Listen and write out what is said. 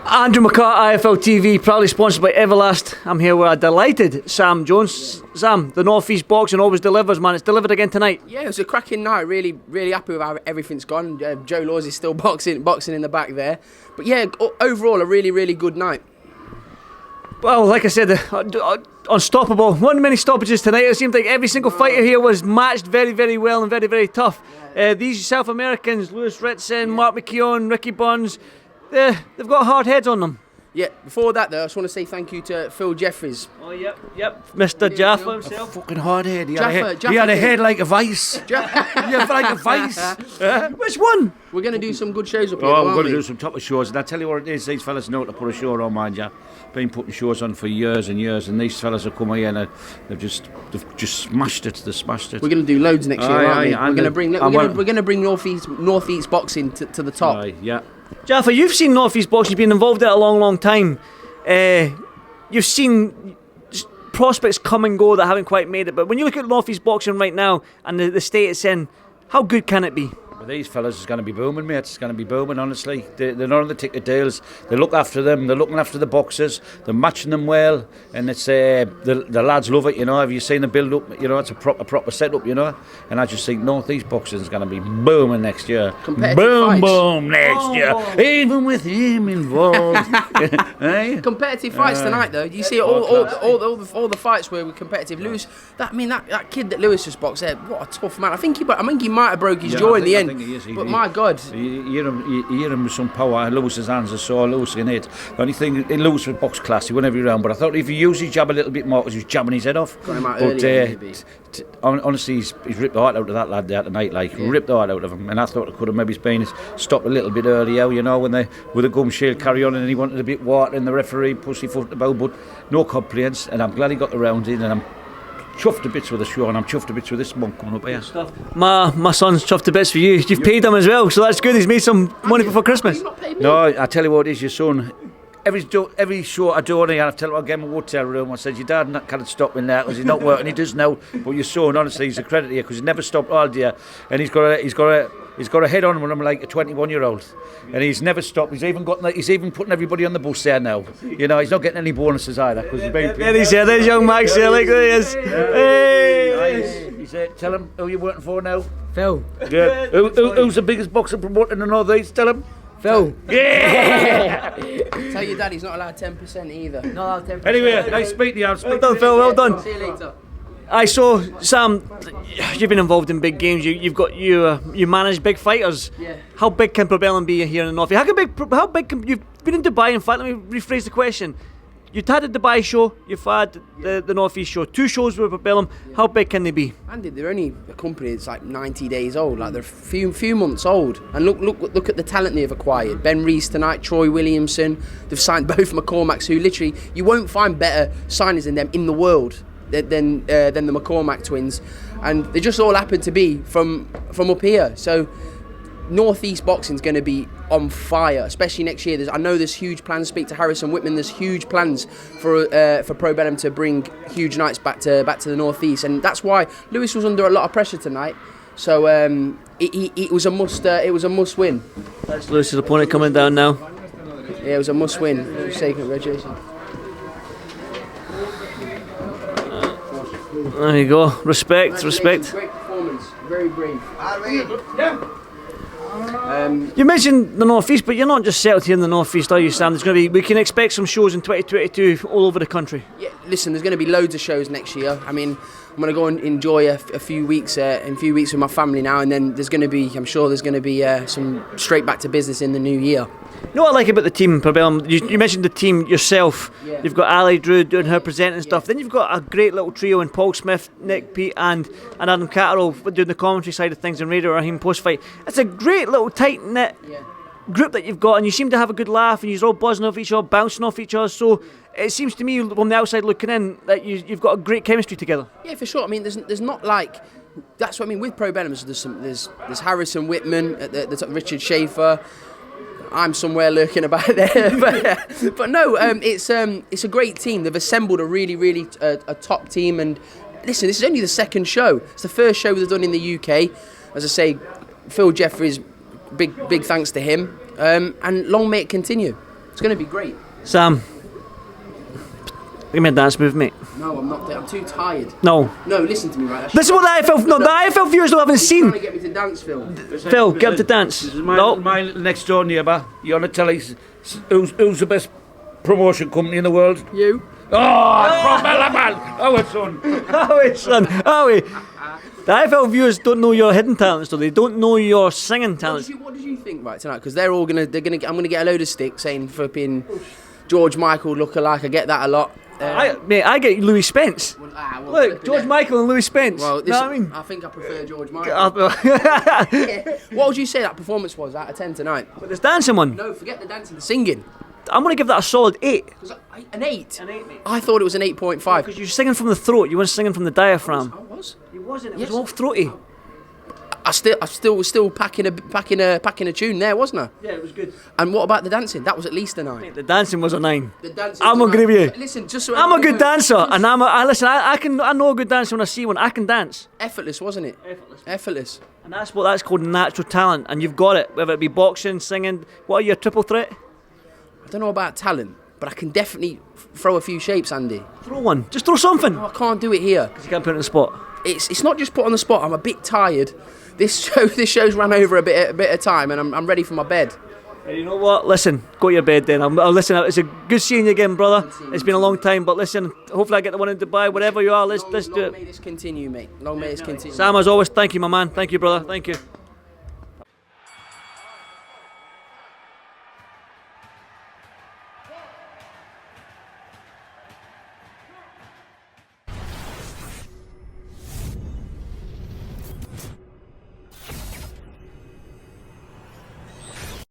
Andrew McCart, IFL TV, proudly sponsored by Everlast. I'm here with a delighted Sam Jones. Sam, the North East boxing always delivers, man. It's delivered again tonight. Yeah, it was a cracking night. Really, really happy with how everything's gone. Joe Laws is still boxing in the back there. But yeah, overall a really, really good night. Well, like I said, unstoppable. One many stoppages tonight. It seemed like every single fighter here was matched very, very well and very, very tough. These South Americans, Lewis Ritson, Mark McKeown, Ricky Burns, they've got hard heads on them. Yeah, before that though, I just want to say thank you to Phil Jeffries. Oh, yep. Mr. Jaffa himself. Fucking hard head. He Jaffa had a head like a vice. He had like a vice. Which one? We're going to do some good shows up here, Oh, aren't we're going we? to do some top of shows. And I tell you what it is, these fellas know to put a show on, mind you. Been putting shows on for years and years, and these fellas have come here and they've just smashed it. They've smashed it. We're going to do loads next year, aren't we? We're going to bring North East boxing to the top. Yeah. Jaffa, you've seen North East boxing, you've been involved in it a long, long time. You've seen prospects come and go that haven't quite made it, but when you look at North East boxing right now and the state it's in, how good can it be? Well, these fellas is going to be booming, mate. It's going to be booming, honestly. They're not on the ticket deals. They look after them. They're looking after the boxers. They're matching them well. And it's the lads love it, you know. Have you seen the build-up? You know, it's a proper setup, you know. And I just think North East boxing is going to be booming next year. Boom next year. Even with him involved. Hey? Competitive fights tonight, though. You see all the fights where we're competitive. Lewis, that kid that Lewis just boxed there, what a tough man. I think he might have broke his jaw in the end. But my God, you hear him with some power. Lewis's hands are so loose in it. The only thing, Lewis was box class. He won every round. But I thought if he used his jab a little bit more, because he was jabbing his head off. Got him out early, honestly, he's ripped the heart out of that lad there tonight. Ripped the heart out of him. And I thought it could have maybe been stopped a little bit earlier. You know, when they with a gum shield carry on, and he wanted a bit water, and the referee pussyfooted about. But no complaints. And I'm glad he got the round in. And I'm chuffed to bits with the show, and I'm chuffed to bits with this monk coming up here. My son's chuffed to bits for you. You've paid him as well, so that's good. He's made some money before Christmas. No, I tell you what, it is your son. Every show I do on here, I tell him I gave him a hotel room. I said, your dad can't stop in there because he's not working. He does now, but your son, honestly, he's a credit here because he never stopped all day, and he's got a head on him like a 21-year-old, and he's never stopped. He's even putting everybody on the bus there now. You know, he's not getting any bonuses either because he's very. There he's here. There's young Max here. Look, there he is. Hey. He said, tell him who you're working for now. Phil. Yeah. Who's the biggest boxing promoter in the North East? Tell him. Phil. Yeah. Tell your dad he's not allowed 10% either. Not allowed 10%. Anyway, nice speaking to you. Well done, Phil. Well done. See you later. I saw Sam. You've been involved in big games. You manage big fighters. Yeah. How big can Probellum be here in the North? How big can you've been in Dubai? In fact, let me rephrase the question. You've had the Dubai show. You've had the North East show. 2 shows with Probellum. Yeah. How big can they be? Andy, they're only a company that's like 90 days old. Like they're a few months old. And look at the talent they've acquired. Ben Rees tonight, Troy Williamson. They've signed both McCormacks, who literally you won't find better signers than them in the world than the McCormack twins, and they just all happen to be from up here. So North East boxing's going to be on fire, especially next year. I know there's huge plans. Speak to Harrison Whitman. There's huge plans for Probellum to bring huge nights back to the North East, and that's why Lewis was under a lot of pressure tonight. So it was a must. It was a must win. That's Lewis's opponent coming down now. Yeah, it was a must win. Congratulations. There you go. Respect. Great performance. Very brave. You mentioned the North East, but you're not just settled here in the North East, are you, Sam? We can expect some shows in 2022 all over the country. Yeah, listen, there's going to be loads of shows next year. I mean, I'm going to go and enjoy a few weeks with my family now, and then I'm sure there's going to be some straight back to business in the new year. You know what I like about the team, Probellum? You mentioned the team yourself. Yeah. You've got Ali Drew doing her presenting stuff. Then you've got a great little trio in Paul Smith, Nick Pete and Adam Catterall doing the commentary side of things and Radio Raheem post-fight. It's a great little tight-knit group that you've got, and you seem to have a good laugh, and you're all buzzing off each other, bouncing off each other. So it seems to me, from the outside looking in, that you've got a great chemistry together. Yeah, for sure. I mean, there's not like... That's what I mean with Probellum. There's Harrison Whitman, at the top, Richard Schaefer. I'm somewhere lurking about there, but no, it's a great team. They've assembled a really a top team, and listen, this is only the second show. It's the first show they've done in the UK. As I say, Phil Jeffries, big thanks to him, and long may it continue. It's going to be great. Sam, give me a dance move, mate. No, I'm not. I'm too tired. No. No, listen to me, right? This is what the AFL. No, the AFL viewers don't haven't He's seen. trying to get me to dance, Phil. Phil, get him to dance. This is my, No. my next door neighbour. You want to tell us who's the best promotion company in the world? You? Oh, Probellum, man! Our son. Howie, son, Howie. The AFL viewers don't know your hidden talents, though. They don't know your singing talents. What did you think, right, tonight? Because I'm gonna get a load of sticks saying flipping George Michael lookalike. I get that a lot. I get Louis Spence. Look, George Michael and Louis Spence. Well, know what I mean? I think I prefer George Michael. What would you say that performance was out of 10 tonight? But there's dancing one. No, forget the dancing, the singing. I'm going to give that a solid 8. Was that an 8? An 8, mate. I thought it was an 8.5. Because you're singing from the throat, you weren't singing from the diaphragm. I was. You wasn't, it Yes. was all throaty. I still was packing a tune there, wasn't I? Yeah, it was good. And what about the dancing? That was at least a 9. The dancing was a 9. The dancing I'm was gonna give you. Listen, just so I'm a everybody good knows, dancer, and I know a good dancer when I see one. I can dance. effortless, wasn't it? Effortless. And that's called natural talent, and you've got it. Whether it be boxing, singing, what are you, a triple threat? I don't know about talent, but I can definitely throw a few shapes, Andy. Throw one. Just throw something. No, I can't do it here. You can't put it in the spot. It's not just put on the spot. I'm a bit tired. This show's run over a bit of time, and I'm ready for my bed. You know what? Listen, go to your bed then. Listen, it's a good seeing you again, brother. It's been a long time, but listen, hopefully I get the one in Dubai, wherever you are. Let's do Long it. may this continue, mate. Long may this continue. Sam, as always, thank you, my man. Thank you, brother. Thank you.